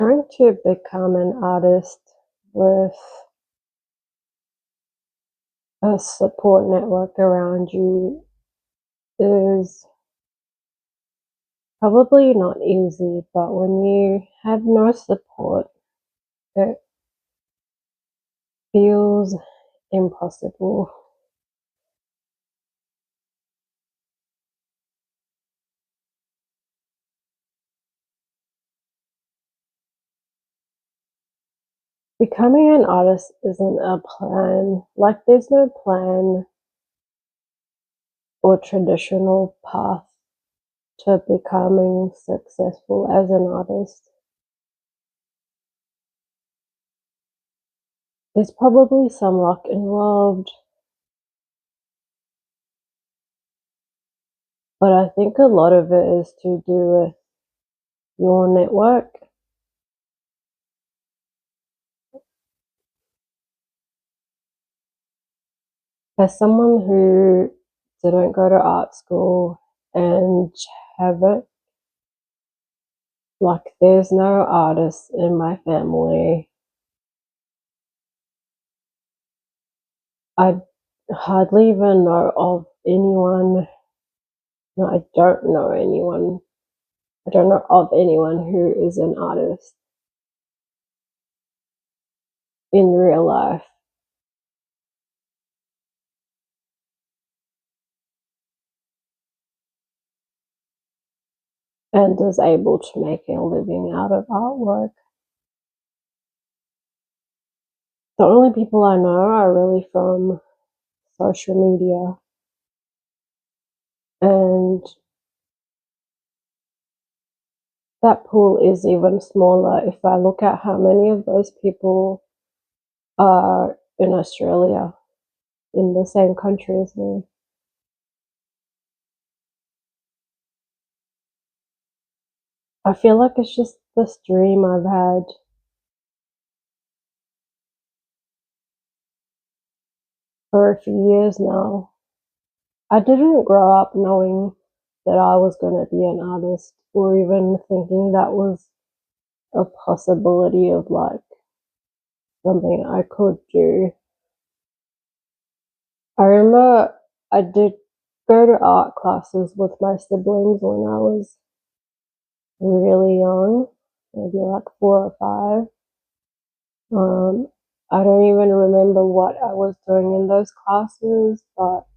Trying to become an artist with a support network around you is probably not easy, but when you have no support, it feels impossible. Becoming an artist isn't a plan. Like, there's no plan or traditional path to becoming successful as an artist. There's probably some luck involved, but I think a lot of it is to do with your network. As someone who didn't go to art school and haven't, like, there's no artists in my family. I hardly even know of anyone. No, I don't know anyone. I don't know of anyone who is an artist in real life and is able to make a living out of artwork. The only people I know are really from social media, and that pool is even smaller if I look at how many of those people are in Australia, in the same country as me. I feel like it's just this dream I've had for a few years now. I didn't grow up knowing that I was going to be an artist or even thinking that was a possibility of like something I could do. I remember I did go to art classes with my siblings when I was really young, maybe like 4 or 5. I don't even remember what I was doing in those classes, but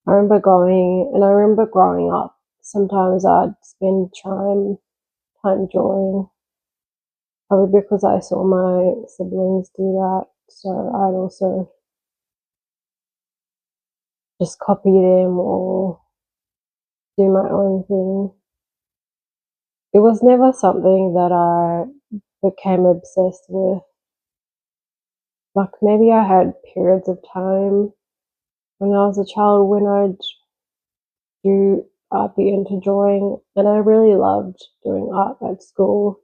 I remember going, and I remember growing up. Sometimes I'd spend time drawing, probably because I saw my siblings do that. So I'd also just copy them or do my own thing. It was never something that I became obsessed with. Like, maybe I had periods of time when I was a child when I'd do be into drawing, and I really loved doing art at school,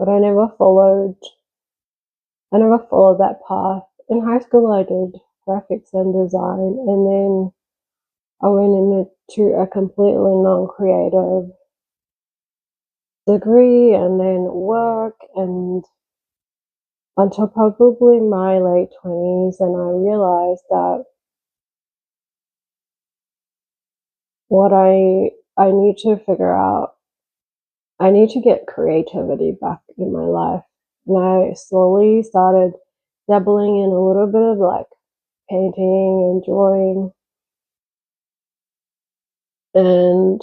but I never followed that path. In high school I did graphics and design, and then I went into a completely non-creative degree and then work, and until probably my late 20s, and I realized that what I need to figure out, I need to get creativity back in my life. And I slowly started dabbling in a little bit of like painting and drawing. And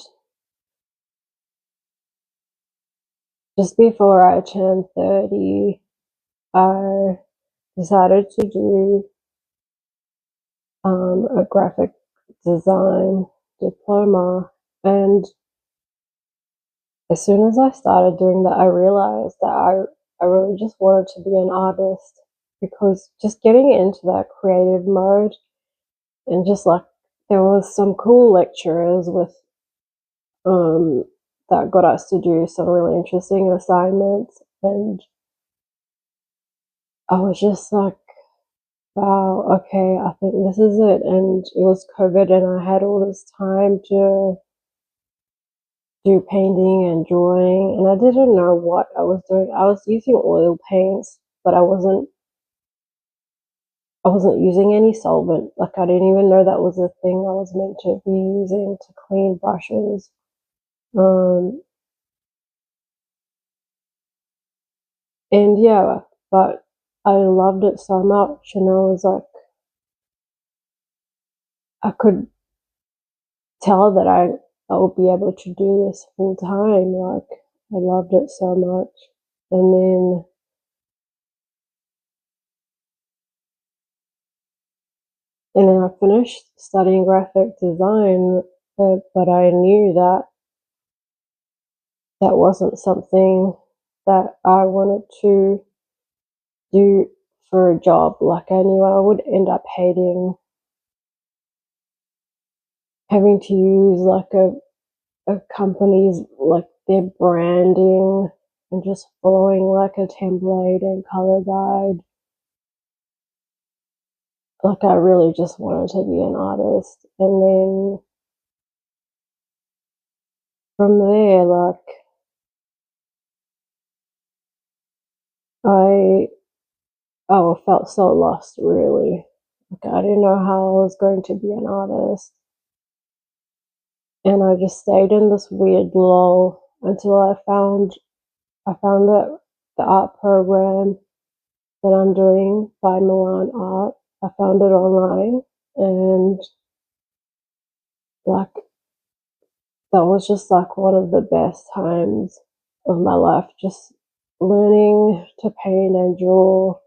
just before I turned 30, I decided to do a graphic design diploma. And as soon as I started doing that, I realized that I really just wanted to be an artist, because just getting into that creative mode, and just like there was some cool lecturers with um that got us to do some really interesting assignments, and I was just like, wow, okay, I think this is it. And it was COVID, and I had all this time to do painting and drawing, and I didn't know what I was doing. I was using oil paints, but I wasn't using any solvent. Like, I didn't even know that was a thing I was meant to be using to clean brushes. Um, and yeah, but I loved it so much, and I was like, I could tell that I would be able to do this full time. Like, I loved it so much. And then I finished studying graphic design, but I knew that that wasn't something that I wanted to do for a job. Like, I knew I would end up having to use like a company's, like, their branding, and just following like a template and color guide. Like, I really just wanted to be an artist. And then from there, like, I felt so lost, really. Like, I didn't know how I was going to be an artist. And I just stayed in this weird lull until I found that the art program that I'm doing by Milan Art. I found it online, and like, that was just like one of the best times of my life, just learning to paint and draw.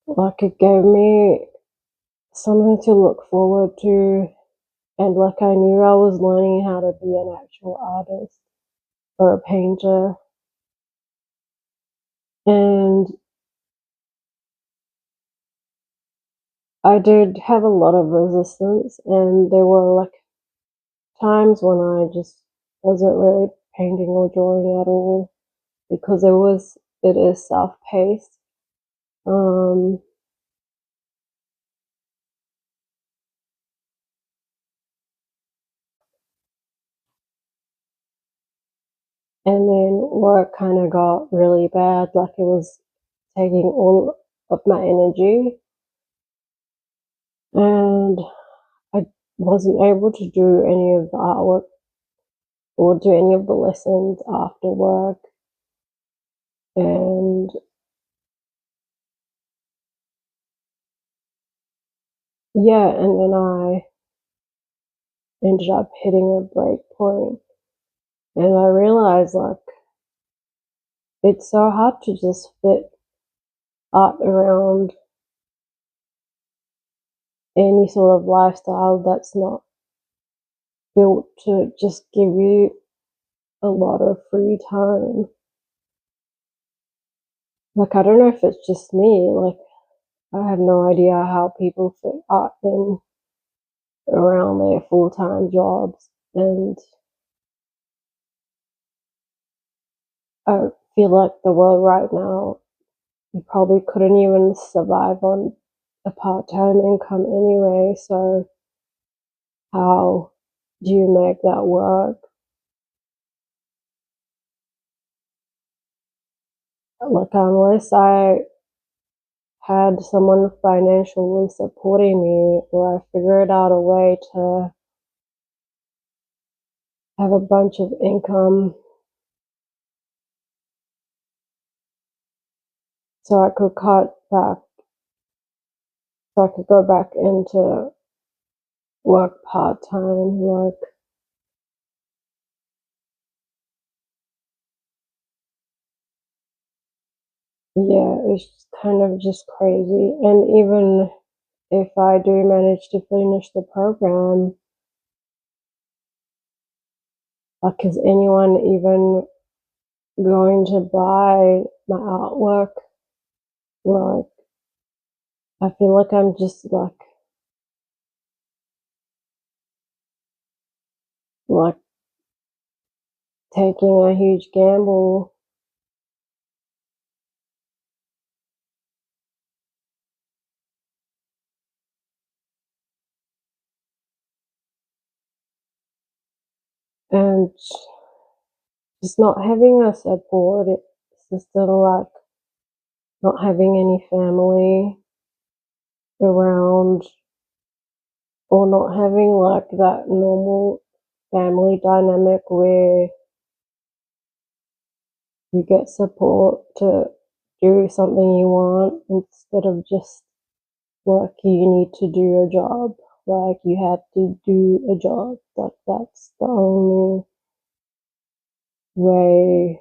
Like, it gave me something to look forward to, and like, I knew I was learning how to be an actual artist or a painter. And I did have a lot of resistance, and there were like times when I just wasn't really painting or drawing at all, because it is self-paced. Um, and then work kind of got really bad, like, it was taking all of my energy, and I wasn't able to do any of the artwork or do any of the lessons after work. And yeah, and then I ended up hitting a break point, and I realized, like, it's so hard to just fit art around any sort of lifestyle that's not built to just give you a lot of free time. Like, I don't know if it's just me, like, I have no idea how people fit art in around their full-time jobs. And I feel like the world right now, you probably couldn't even survive on a part-time income anyway, so how do you make that work? Like, unless I had someone financially supporting me, or I figured out a way to have a bunch of income so I could cut back, so I could go back into work part time. Like, yeah, it's kind of just crazy. And even if I do manage to finish the program, like, is anyone even going to buy my artwork? Like, I feel like I'm just like taking a huge gamble. and just not having a support system, like not having any family around, or not having like that normal family dynamic where you get support to do something you want instead of just like you need to do a job, like you have to do a job, like that's the only way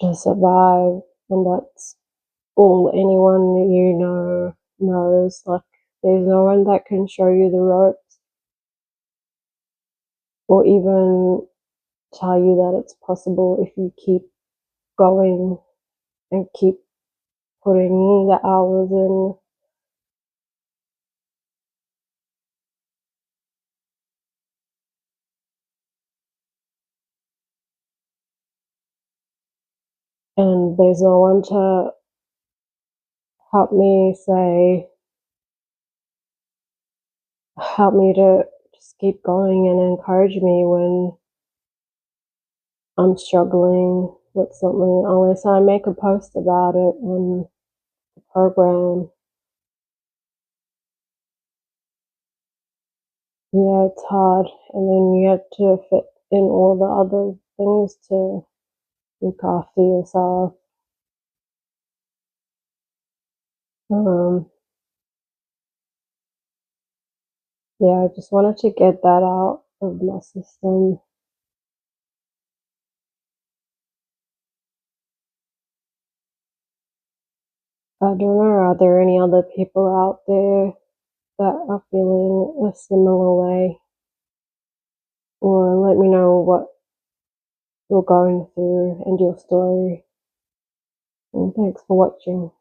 to survive, and that's all anyone you know knows. Like there's no one that can show you the ropes or even tell you that it's possible if you keep going and keep putting the hours in. And there's no one to help me say, help me to just keep going and encourage me when I'm struggling with something, unless I make a post about it on the program. Yeah, it's hard, and then you have to fit in all the other things to look after yourself. Um, yeah, I just wanted to get that out of my system. I don't know, are there any other people out there that are feeling a similar way? Or let me know what you're going through and your story. And thanks for watching.